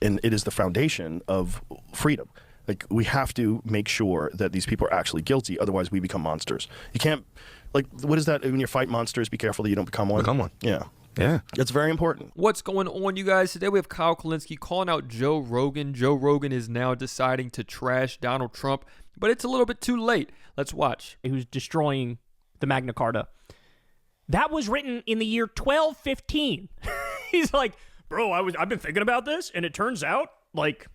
and it is the foundation of freedom. Like, we have to make sure that these people are actually guilty, otherwise we become monsters. You can't, like, what is that? When you fight monsters, be careful that you don't become one. Become one. Yeah. Yeah. It's very important. What's going on, you guys? Today we have Kyle Kulinski calling out Joe Rogan. Joe Rogan is now deciding to trash Donald Trump, but it's a little bit too late. Let's watch. Who's destroying the Magna Carta. That was written in the year 1215. He's like, bro, I've been thinking about this, and it turns out, like,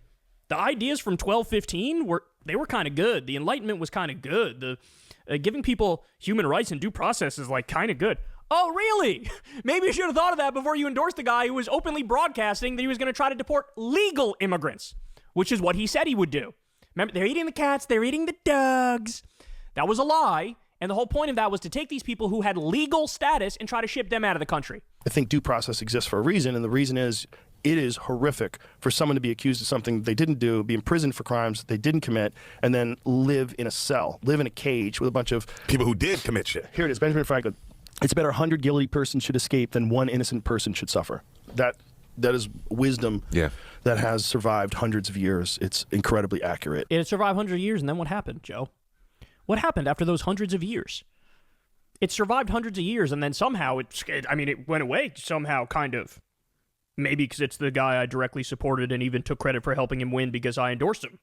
the ideas from 1215 were kind of good. The Enlightenment was kind of good. The giving people human rights and due process is, like, kind of good. Oh, really? Maybe you should have thought of that before you endorsed the guy who was openly broadcasting that he was going to try to deport legal immigrants, which is what he said he would do. Remember, they're eating the cats, they're eating the dogs. That was a lie, and the whole point of that was to take these people who had legal status and try to ship them out of the country. I think due process exists for a reason, and the reason is it is horrific for someone to be accused of something they didn't do, be imprisoned for crimes they didn't commit, and then live in a cell, live in a cage with a bunch of people who did commit shit. Here it is, Benjamin Franklin. It's better 100 guilty persons should escape than one innocent person should suffer. That is wisdom that has survived hundreds of years. It's incredibly accurate. It survived hundreds of years, and then what happened, Joe? What happened after those hundreds of years? It survived hundreds of years, and then somehow it went away somehow, kind of. Maybe because it's the guy I directly supported and even took credit for helping him win because I endorsed him.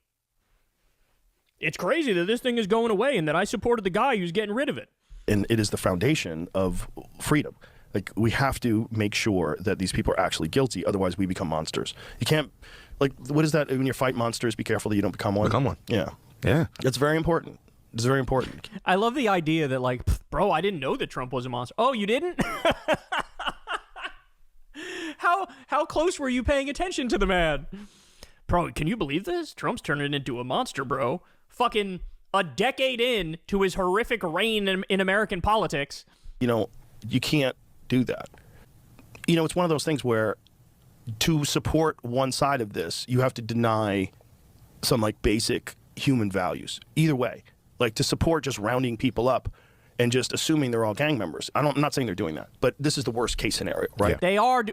It's crazy that this thing is going away and that I supported the guy who's getting rid of it. And it is the foundation of freedom. Like, we have to make sure that these people are actually guilty, otherwise we become monsters. You can't, like, what is that? When you fight monsters, be careful that you don't become one. Become one. Yeah. Yeah. It's very important. It's very important. I love the idea that, like, bro, I didn't know that Trump was a monster. Oh, you didn't? How close were you paying attention to the man? Bro, can you believe this? Trump's turning into a monster, bro. Fucking a decade in to his horrific reign in American politics. You know, you can't do that. You know, it's one of those things where to support one side of this, you have to deny some, like, basic human values. Either way, like, to support just rounding people up and just assuming they're all gang members. I'm not saying they're doing that, but this is the worst case scenario, right? Yeah. They are.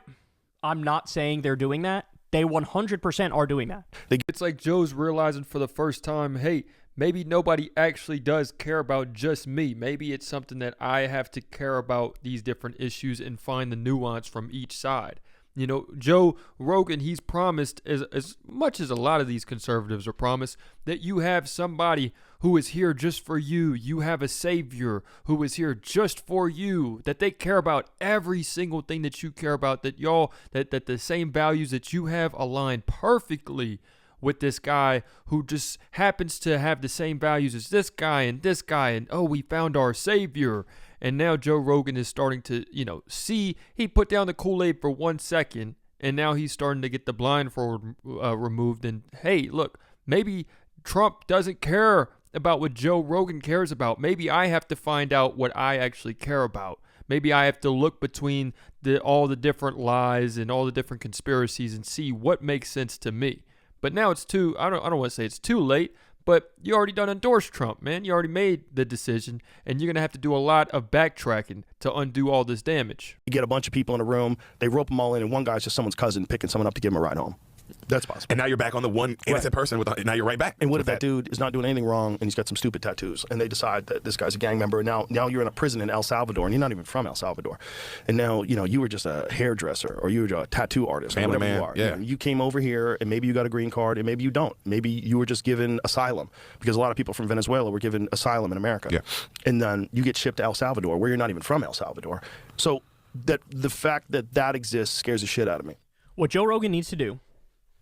I'm not saying they're doing that. They 100% are doing that. It's like Joe's realizing for the first time, hey, maybe nobody actually does care about just me. Maybe it's something that I have to care about these different issues and find the nuance from each side. You know, Joe Rogan, he's promised, as much as a lot of these conservatives are promised, that you have somebody who is here just for you. You have a savior who is here just for you, that they care about every single thing that you care about, that that the same values that you have align perfectly with this guy who just happens to have the same values as this guy, and oh, we found our savior. And now Joe Rogan is starting to, see, he put down the Kool-Aid for 1 second, and now he's starting to get the blindfold removed. And hey, look, maybe Trump doesn't care about what Joe Rogan cares about. Maybe I have to find out what I actually care about. Maybe I have to look between all the different lies and all the different conspiracies and see what makes sense to me. But now it's I don't want to say it's too late, but you already done endorsed Trump, man. You already made the decision, and you're going to have to do a lot of backtracking to undo all this damage. You get a bunch of people in a room, they rope them all in, and one guy's just someone's cousin picking someone up to give him a ride home. That's possible. And now you're back on the one innocent person. Now you're right back. And what if that dude is not doing anything wrong and he's got some stupid tattoos, and they decide that this guy's a gang member, and now you're in a prison in El Salvador, and you're not even from El Salvador. And now, you were just a hairdresser, or you were a tattoo artist, family or whatever man. you are. Yeah. You came over here, and maybe you got a green card, and maybe you don't. Maybe you were just given asylum, because a lot of people from Venezuela were given asylum in America. Yeah. And then you get shipped to El Salvador, where you're not even from El Salvador. So that the fact that exists scares the shit out of me. What Joe Rogan needs to do,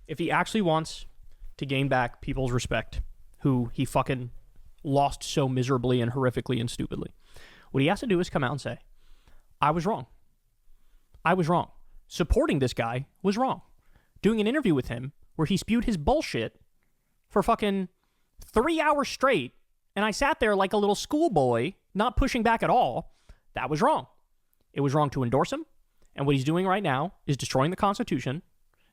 if he actually wants to gain back people's respect, who he fucking lost so miserably and horrifically and stupidly, what he has to do is come out and say, I was wrong. I was wrong. Supporting this guy was wrong. Doing an interview with him where he spewed his bullshit for fucking 3 hours straight, and I sat there like a little schoolboy, not pushing back at all, that was wrong. It was wrong to endorse him, and what he's doing right now is destroying the Constitution,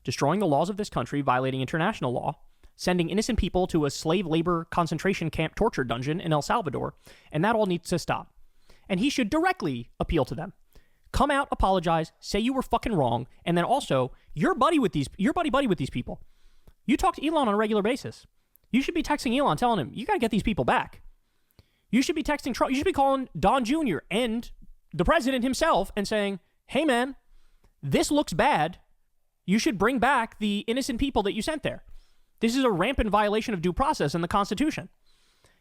destroying the laws of this country, violating international law, sending innocent people to a slave labor concentration camp torture dungeon in El Salvador, and that all needs to stop. And he should directly appeal to them. Come out, apologize, say you were fucking wrong, and then also you're buddy with these people. You talk to Elon on a regular basis. You should be texting Elon telling him, you got to get these people back. You should be texting Trump. You should be calling Don Jr. and the president himself and saying, hey man, this looks bad. You should bring back the innocent people that you sent there. This is a rampant violation of due process and the Constitution.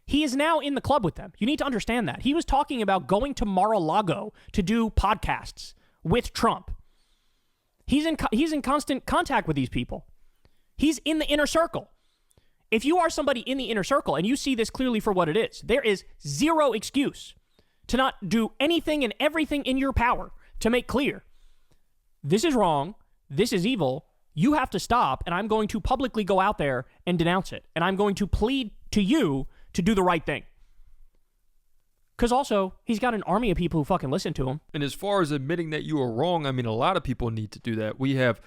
He is now in the club with them. You need to understand that. He was talking about going to Mar-a-Lago to do podcasts with Trump. He's in constant contact with these people. He's in the inner circle. If you are somebody in the inner circle and you see this clearly for what it is, there is zero excuse to not do anything and everything in your power to make clear, this is wrong, this is evil, you have to stop, and I'm going to publicly go out there and denounce it. And I'm going to plead to you to do the right thing. Because also, he's got an army of people who fucking listen to him. And as far as admitting that you are wrong, I mean, a lot of people need to do that. We have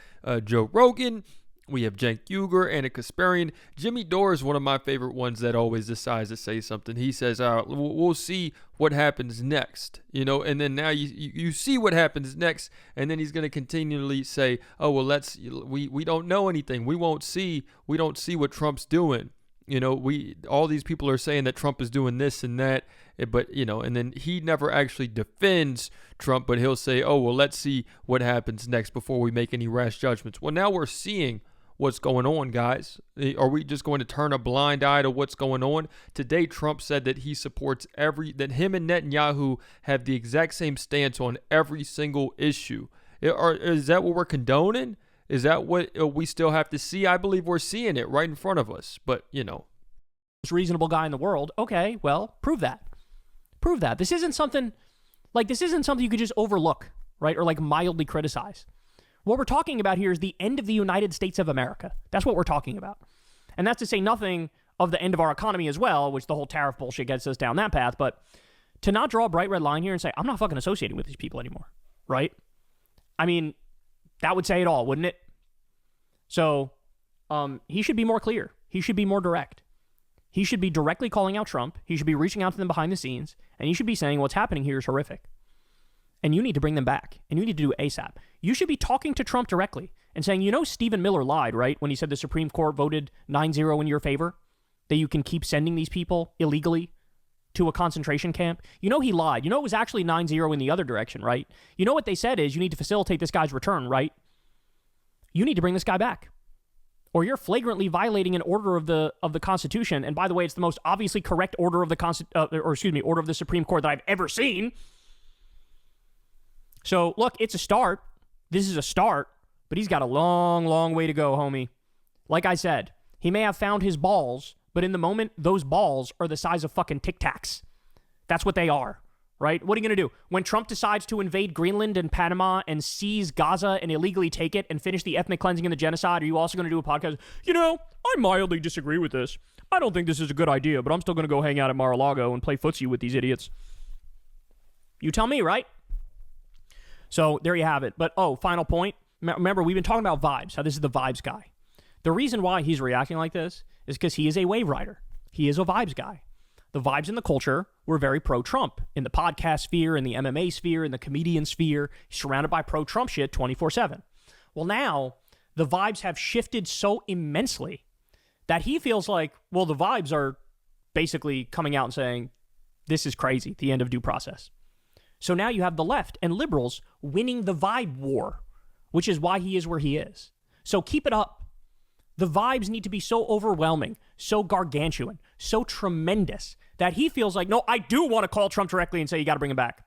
Joe Rogan, we have Cenk Uygur, Anna Kasparian. Jimmy Dore is one of my favorite ones that always decides to say something. He says, we'll see what happens next, you know, and then now you see what happens next, and then he's going to continually say, oh, well, we don't know anything. We don't see what Trump's doing. You know, all these people are saying that Trump is doing this and that, but, you know, and then he never actually defends Trump, but he'll say, oh, well, let's see what happens next before we make any rash judgments. Well, now we're seeing what's going on, guys. Are we just going to turn a blind eye to what's going on? Today, Trump said that he supports that him and Netanyahu have the exact same stance on every single issue. Is that what we're condoning? Is that what we still have to see? I believe we're seeing it right in front of us, but, you know. Most reasonable guy in the world. Okay, well, prove that. Prove that. This isn't something you could just overlook, right? Or like mildly criticize. What we're talking about here is the end of the United States of America. That's what we're talking about. And that's to say nothing of the end of our economy as well, which the whole tariff bullshit gets us down that path. But to not draw a bright red line here and say, I'm not fucking associating with these people anymore, right? I mean, that would say it all, wouldn't it? So he should be more clear. He should be more direct. He should be directly calling out Trump. He should be reaching out to them behind the scenes. And he should be saying what's happening here is horrific. And you need to bring them back. And you need to do it ASAP. You should be talking to Trump directly and saying, you know, Stephen Miller lied, right? When he said the Supreme Court voted 9-0 in your favor, that you can keep sending these people illegally to a concentration camp. You know he lied. You know it was actually 9-0 in the other direction, right? You know what they said is you need to facilitate this guy's return, right? You need to bring this guy back. Or you're flagrantly violating an order of the Constitution. And by the way, it's the most obviously correct order of the order of the Supreme Court that I've ever seen. So, look, it's a start. This is a start, but he's got a long, long way to go, homie. Like I said, he may have found his balls, but in the moment, those balls are the size of fucking Tic Tacs. That's what they are, right? What are you going to do? When Trump decides to invade Greenland and Panama and seize Gaza and illegally take it and finish the ethnic cleansing and the genocide, are you also going to do a podcast? You know, I mildly disagree with this. I don't think this is a good idea, but I'm still going to go hang out at Mar-a-Lago and play footsie with these idiots. You tell me, right? So there you have it. But, final point. Remember, we've been talking about vibes, how this is the vibes guy. The reason why he's reacting like this is because he is a wave rider. He is a vibes guy. The vibes in the culture were very pro-Trump. In the podcast sphere, in the MMA sphere, in the comedian sphere, he's surrounded by pro-Trump shit 24/7. Well, now, the vibes have shifted so immensely that he feels like, well, the vibes are basically coming out and saying, this is crazy, the end of due process. So now you have the left and liberals winning the vibe war, which is why he is where he is. So keep it up. The vibes need to be so overwhelming, so gargantuan, so tremendous that he feels like, no, I do want to call Trump directly and say, you got to bring him back.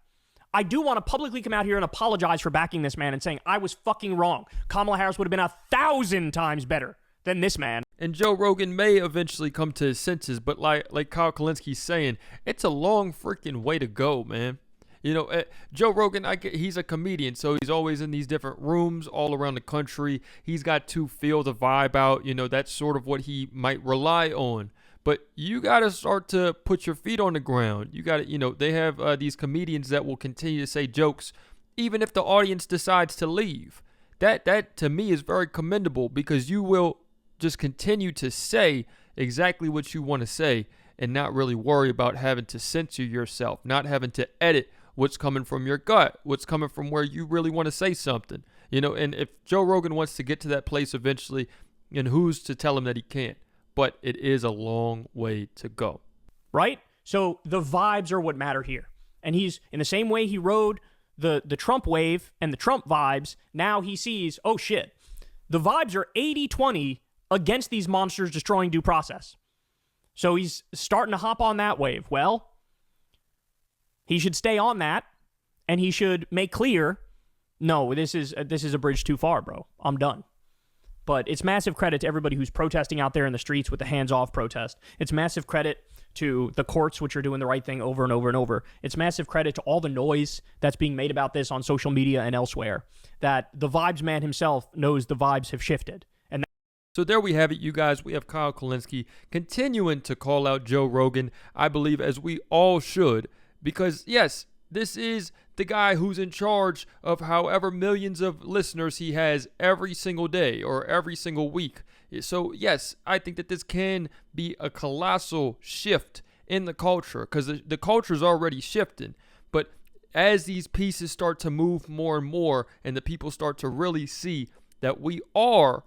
I do want to publicly come out here and apologize for backing this man and saying, I was fucking wrong. Kamala Harris would have been 1,000 times better than this man. And Joe Rogan may eventually come to his senses, but like Kyle Kulinski's saying, it's a long freaking way to go, man. You know, Joe Rogan, he's a comedian, so he's always in these different rooms all around the country. He's got to feel the vibe out. You know, that's sort of what he might rely on. But you got to start to put your feet on the ground. You got to, you know, they have these comedians that will continue to say jokes even if the audience decides to leave. That to me is very commendable because you will just continue to say exactly what you want to say and not really worry about having to censor yourself, not having to edit what's coming from your gut, what's coming from where you really want to say something. And if Joe Rogan wants to get to that place eventually, and who's to tell him that he can't? But it is a long way to go. Right? So the vibes are what matter here. And he's, in the same way he rode the Trump wave and the Trump vibes, now he sees, oh shit, the vibes are 80-20 against these monsters destroying due process. So he's starting to hop on that wave. Well, he should stay on that, and he should make clear, no, this is a bridge too far, bro. I'm done. But it's massive credit to everybody who's protesting out there in the streets with the hands-off protest. It's massive credit to the courts, which are doing the right thing over and over and over. It's massive credit to all the noise that's being made about this on social media and elsewhere, that the vibes man himself knows the vibes have shifted. So there we have it, you guys. We have Kyle Kulinski continuing to call out Joe Rogan, I believe, as we all should, because, yes, this is the guy who's in charge of however millions of listeners he has every single day or every single week. So, yes, I think that this can be a colossal shift in the culture, because the culture is already shifting. But as these pieces start to move more and more, and the people start to really see that we are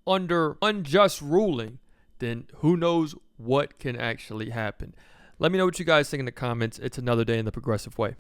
under unjust ruling, then who knows what can actually happen. Let me know what you guys think in the comments. It's another day in the progressive way.